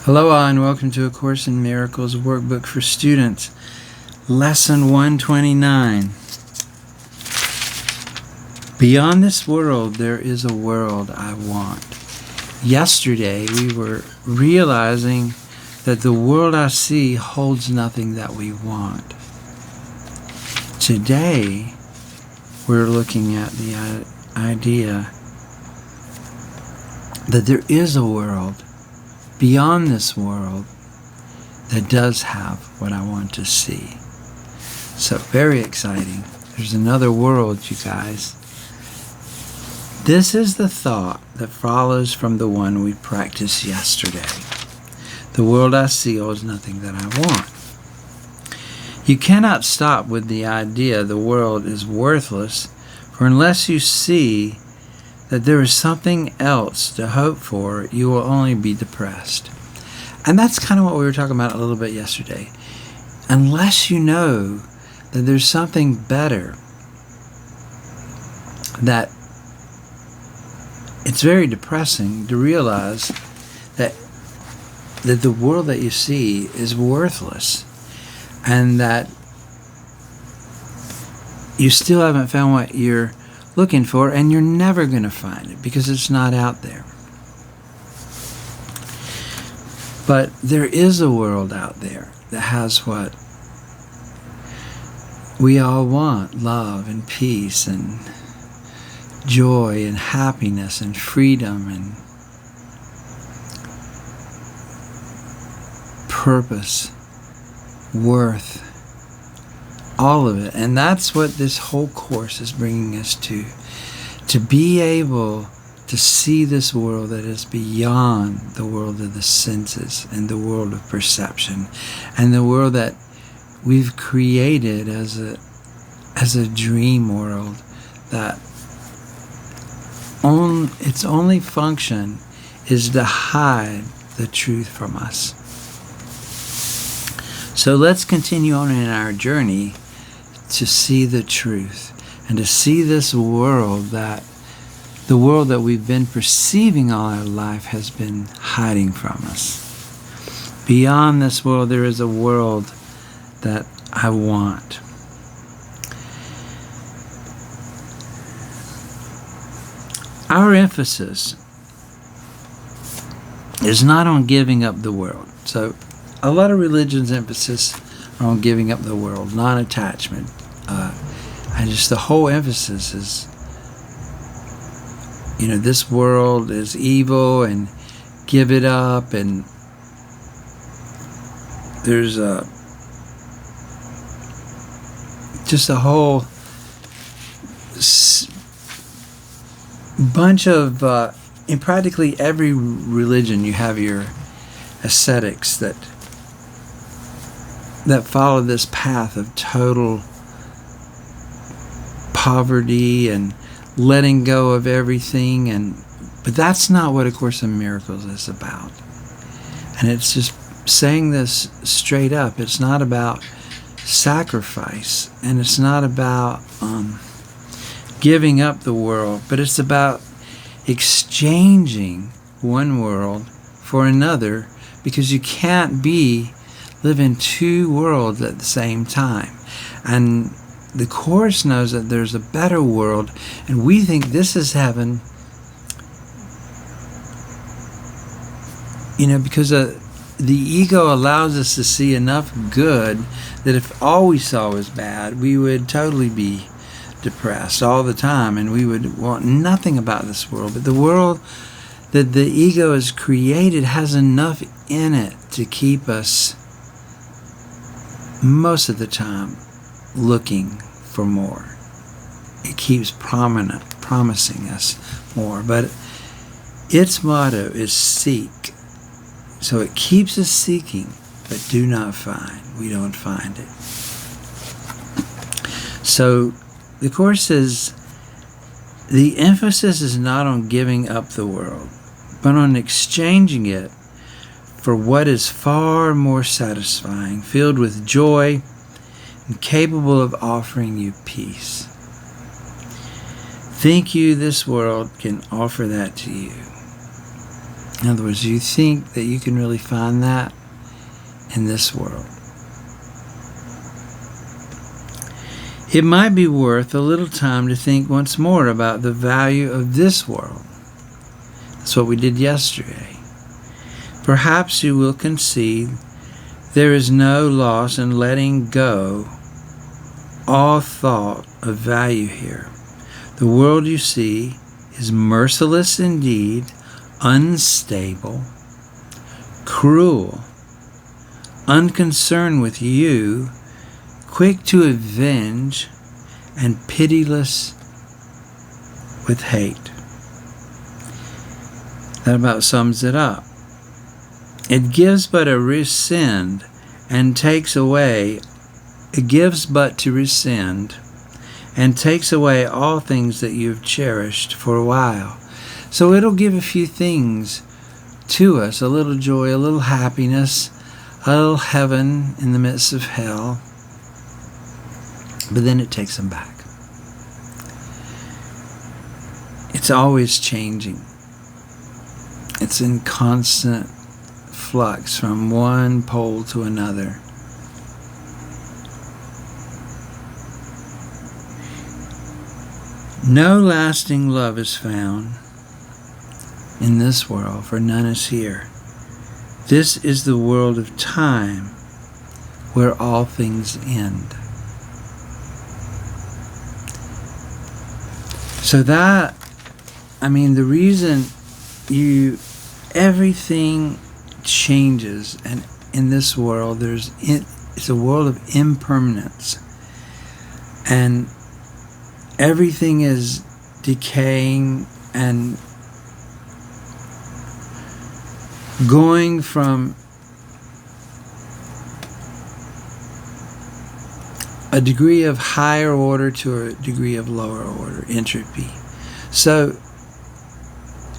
Aloha and welcome to A Course in Miracles Workbook for Students, Lesson 129. Beyond this world, there is a world I want. Yesterday, we were realizing that the world I see holds nothing that we want. Today, we're looking at the idea that there is a world beyond this world that does have what I want to see. So very exciting. There's another world, you guys. This is the thought that follows from the one we practiced yesterday. The world I see holds nothing that I want. You cannot stop with the idea the world is worthless, for unless you see that there is something else to hope for, you will only be depressed. And that's kind of what we were talking about a little bit yesterday. Unless you know that there's something better, that it's very depressing to realize that the world that you see is worthless and that you still haven't found what you're looking for, and you're never going to find it because it's not out there. But there is a world out there that has what we all want: love and peace and joy and happiness and freedom and purpose, worth. All of it. And that's what this whole course is bringing us to be able to see this world that is beyond the world of the senses and the world of perception and the world that we've created as a dream world, that its only function is to hide the truth from us. So let's continue on in our journey to see the truth and to see this world, that the world that we've been perceiving all our life has been hiding from us. Beyond this world, there is a world that I want. Our emphasis is not on giving up the world. So a lot of religions' emphasis are on giving up the world, non-attachment. And just the whole emphasis is, this world is evil and give it up. And there's just a whole bunch of, in practically every religion, you have your ascetics that follow this path of total poverty and letting go of everything, but that's not what A Course in Miracles is about. And it's just saying this straight up. It's not about sacrifice, and it's not about giving up the world, but it's about exchanging one world for another, because you can't live in two worlds at the same time. And the Course knows that there's a better world, and we think this is heaven, because the ego allows us to see enough good that if all we saw was bad, we would totally be depressed all the time, and we would want nothing about this world. But the world that the ego has created has enough in it to keep us most of the time looking for more. It keeps promising us more, but its motto is seek. So it keeps us seeking, but do not find. We don't find it. So the Course says the emphasis is not on giving up the world, but on exchanging it for what is far more satisfying, filled with joy, and capable of offering you peace. Think you this world can offer that to you? In other words, you think that you can really find that in this world. It might be worth a little time to think once more about the value of this world. That's what we did yesterday. Perhaps you will concede there is no loss in letting go all thought of value here. The world you see is merciless indeed, unstable, cruel, unconcerned with you, quick to avenge, and pitiless with hate. That about sums it up. It gives but to rescind and takes away all things that you've cherished for a while. So it'll give a few things to us, a little joy, a little happiness, a little heaven in the midst of hell. But then it takes them back. It's always changing. It's in constant flux from one pole to another. No lasting love is found in this world, for none is here. This is the world of time, where all things end. So that, the reason everything changes, and in this world it's a world of impermanence, and everything is decaying and going from a degree of higher order to a degree of lower order, entropy. So,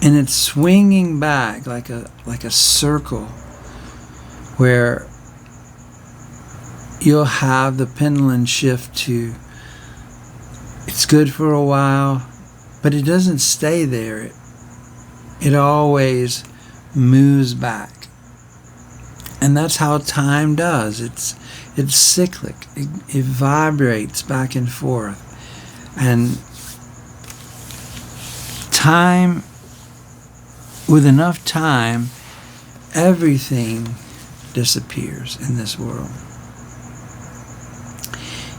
and it's swinging back like a circle, where you'll have the pendulum shift to, it's good for a while, but it doesn't stay there. It always moves back. And that's how time does. It's cyclic. It vibrates back and forth. And time, with enough time, everything disappears in this world.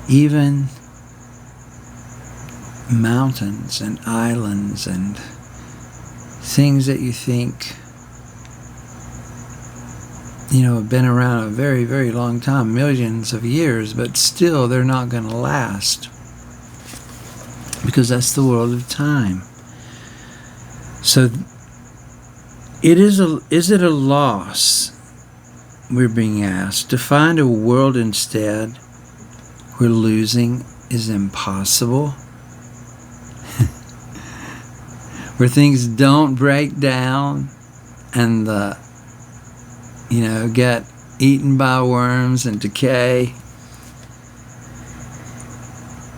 Even mountains and islands and things that you think have been around a very, very long time, millions of years, but still they're not going to last, because that's the world of time. So is it a loss, we're being asked, to find a world instead where losing is impossible? Where things don't break down and get eaten by worms and decay.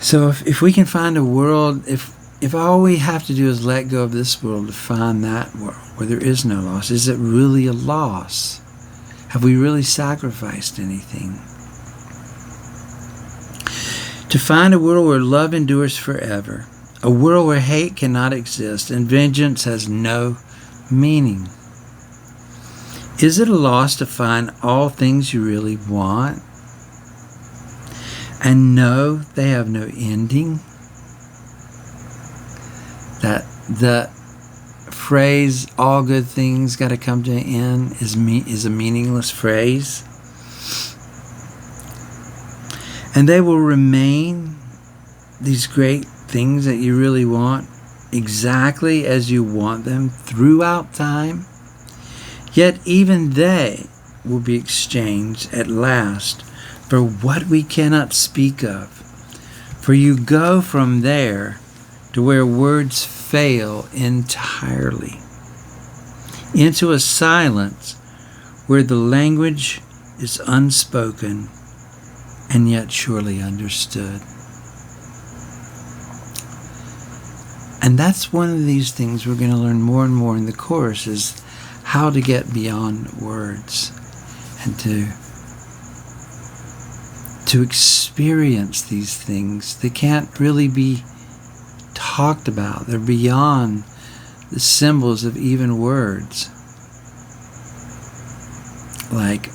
So if we can find a world, if all we have to do is let go of this world to find that world where there is no loss, is it really a loss? Have we really sacrificed anything? To find a world where love endures forever, a world where hate cannot exist and vengeance has no meaning. Is it a loss to find all things you really want and know they have no ending? That the phrase, all good things got to come to an end, is a meaningless phrase. And they will remain, these great things that you really want, exactly as you want them throughout time. Yet even they will be exchanged at last for what we cannot speak of. For you go from there to where words fail entirely, into a silence where the language is unspoken and yet surely understood. And that's one of these things we're going to learn more and more in the course, is how to get beyond words and to experience these things. They can't really be talked about. They're beyond the symbols of even words. Like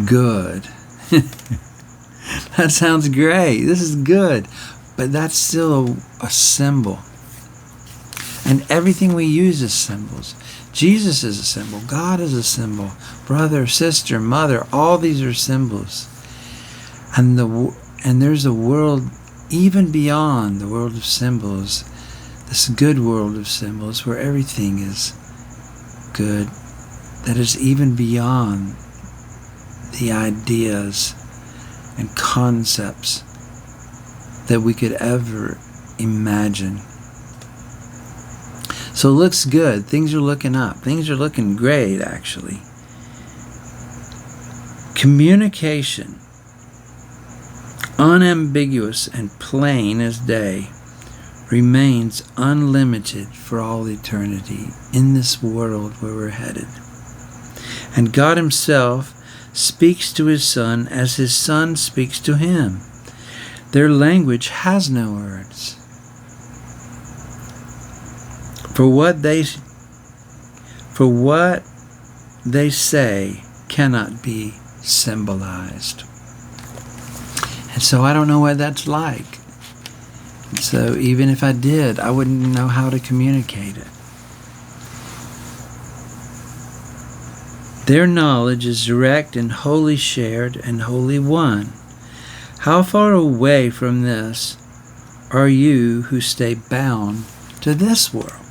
good. That sounds great. This is good. But that's still a symbol. And everything we use is symbols. Jesus is a symbol. God is a symbol. Brother, sister, mother, all these are symbols. And there's a world even beyond the world of symbols, this good world of symbols where everything is good, that is even beyond the ideas and concepts that we could ever imagine. So it looks good. Things are looking up. Things are looking great, actually. Communication, unambiguous and plain as day, remains unlimited for all eternity in this world where we're headed. And God Himself speaks to His Son as His Son speaks to Him. Their language has no words. For what they say cannot be symbolized. And so I don't know what that's like. So even if I did, I wouldn't know how to communicate it. Their knowledge is direct and wholly shared and wholly one. How far away from this are you who stay bound to this world?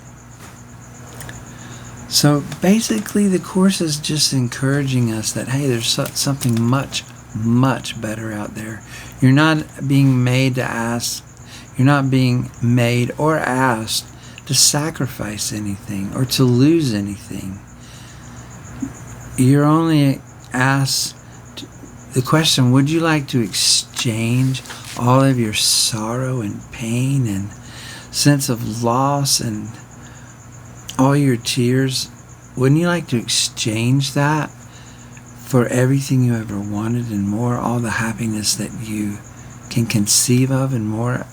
So basically the Course is just encouraging us that, hey, there's something much, much better out there. You're not being made to ask, you're not being made or asked to sacrifice anything or to lose anything. You're only asked the question, would you like to exchange all of your sorrow and pain and sense of loss and all your tears? Wouldn't you like to exchange that for everything you ever wanted and more, all the happiness that you can conceive of and more?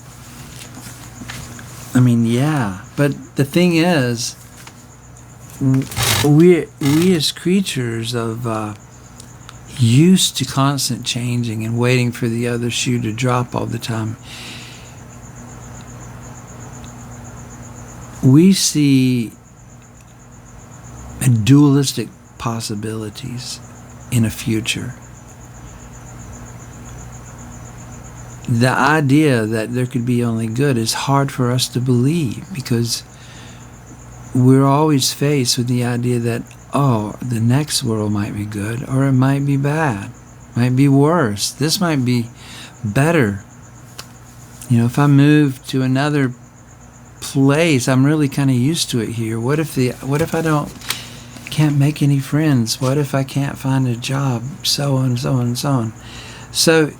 I mean, yeah, but the thing is, we as creatures of used to constant changing and waiting for the other shoe to drop all the time, we see dualistic possibilities in a future. The idea that there could be only good is hard for us to believe because we're always faced with the idea that, oh, the next world might be good or it might be bad, might be worse. This might be better. You know, if I move to another place, I'm really kind of used to it here. What if I can't make any friends? What if I can't find a job? So on, so on, so on. So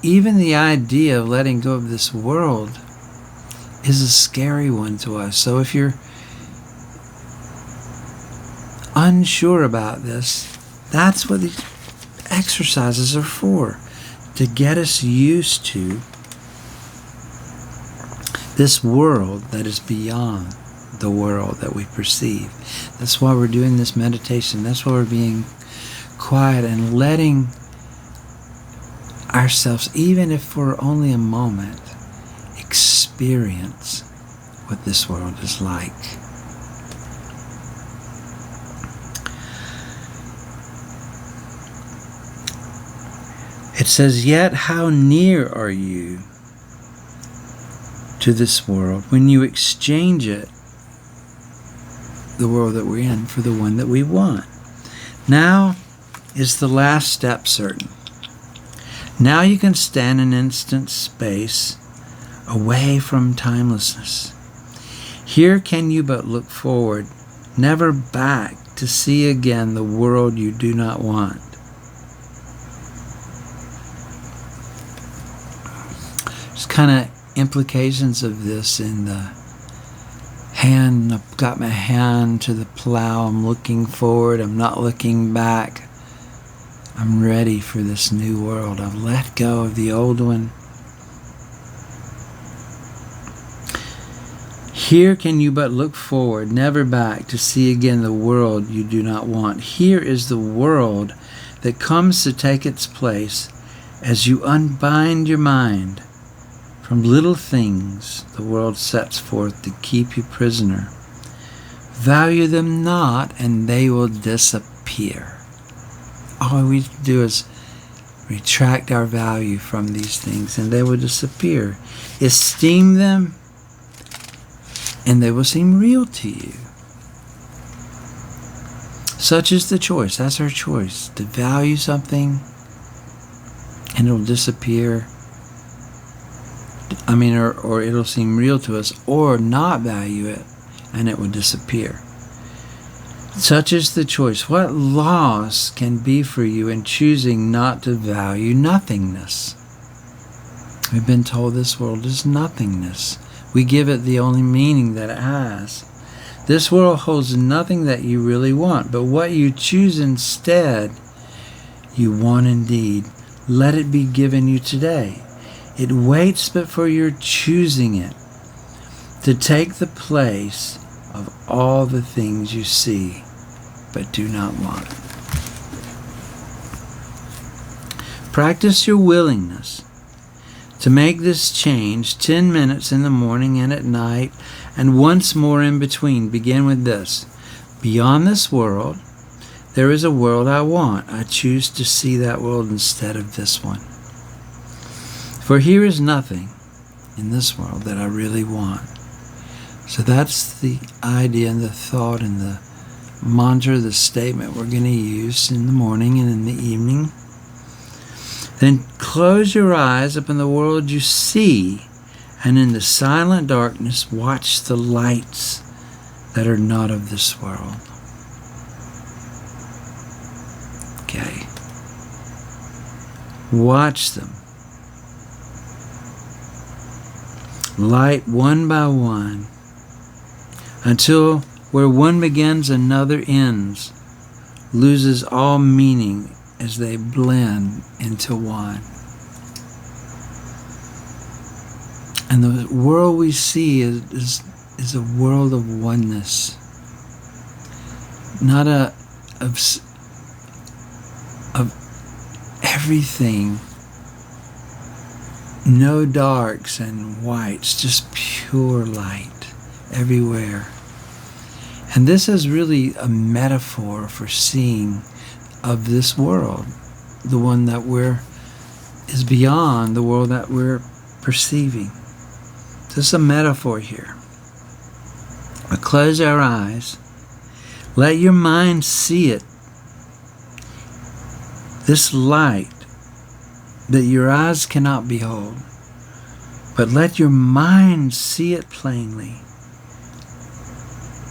even the idea of letting go of this world is a scary one to us. So if you're unsure about this, that's what these exercises are for, to get us used to this world that is beyond the world that we perceive. That's why we're doing this meditation. That's why we're being quiet and letting ourselves, even if for only a moment, experience what this world is like. It says, yet how near are you to this world when you exchange it, the world that we're in, for the one that we want? Now is the last step certain. Now you can stand an instant space away from timelessness. Here can you but look forward, never back, to see again the world you do not want. There's kind of implications of this in the I've got my hand to the plow. I'm looking forward. I'm not looking back. I'm ready for this new world. I've let go of the old one. Here can you but look forward, never back, to see again the world you do not want. Here is the world that comes to take its place as you unbind your mind from little things the world sets forth to keep you prisoner. Value them not, and they will disappear. All we do is retract our value from these things, and they will disappear. Esteem them, and they will seem real to you. Such is the choice. That's our choice. To value something, and it'll disappear. Or it'll seem real to us, or not value it, and it will disappear. Such is the choice. What loss can be for you in choosing not to value nothingness? We've been told this world is nothingness. We give it the only meaning that it has. This world holds nothing that you really want, but what you choose instead, you want indeed. Let it be given you today. It waits but for your choosing it to take the place of all the things you see but do not want. Practice your willingness to make this change 10 minutes in the morning and at night, and once more in between. Begin with this. Beyond this world, there is a world I want. I choose to see that world instead of this one. For here is nothing in this world that I really want. So that's the idea and the thought and the mantra, the statement we're going to use in the morning and in the evening. Then close your eyes upon the world you see, and in the silent darkness watch the lights that are not of this world. Okay. Watch them. Light one by one, until where one begins another ends, loses all meaning as they blend into one. And the world we see is a world of oneness, not of everything. No darks and whites, just pure light everywhere. And this is really a metaphor for seeing of this world, the one that is beyond the world that we're perceiving. This is a metaphor here. But close our eyes. Let your mind see it. This light that your eyes cannot behold, but let your mind see it plainly,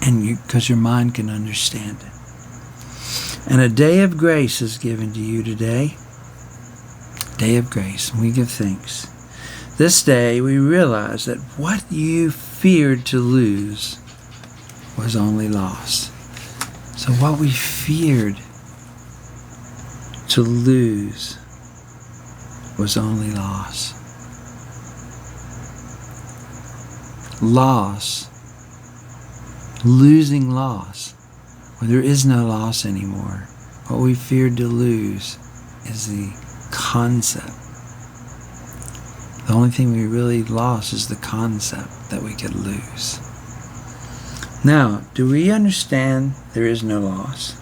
and because your mind can understand it. And a day of grace is given to you today. Day of grace, and we give thanks. This day we realize that what you feared to lose was only lost. So what we feared to lose was only loss. Loss. Losing loss. Well, there is no loss anymore. What we feared to lose is the concept. The only thing we really lost is the concept that we could lose. Now, do we understand there is no loss?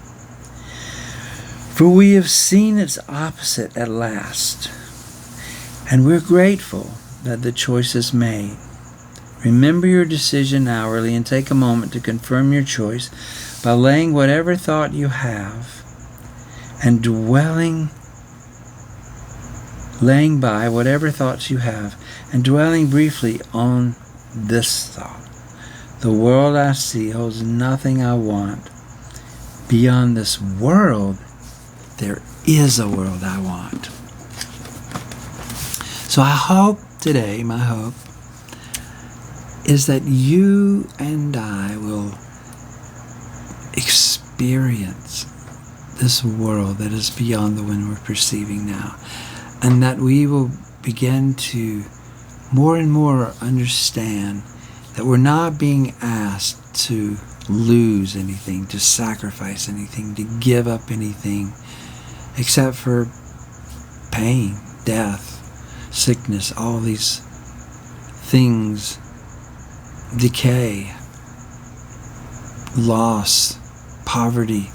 For we have seen its opposite at last. And we're grateful that the choice is made. Remember your decision hourly and take a moment to confirm your choice by laying whatever thought you have and laying by whatever thoughts you have and dwelling briefly on this thought. The world I see holds nothing I want. Beyond this world, there is a world I want. So I hope today, my hope, is that you and I will experience this world that is beyond the one we're perceiving now, and that we will begin to more and more understand that we're not being asked to lose anything, to sacrifice anything, to give up anything, except for pain, death, sickness, all these things, decay, loss, poverty.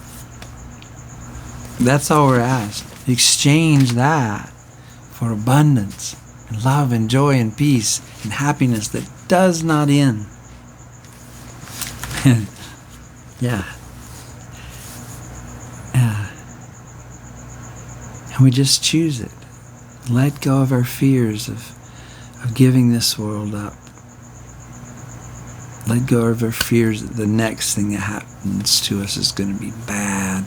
That's all we're asked. Exchange that for abundance and love and joy and peace and happiness that does not end. Yeah. And we just choose it. Let go of our fears of giving this world up. Let go of our fears that the next thing that happens to us is going to be bad,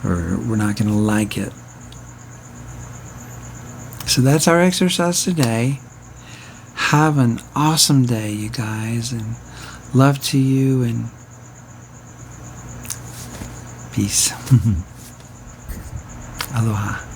or we're not going to like it. So that's our exercise today. Have an awesome day, you guys, and love to you, and peace. Aloha.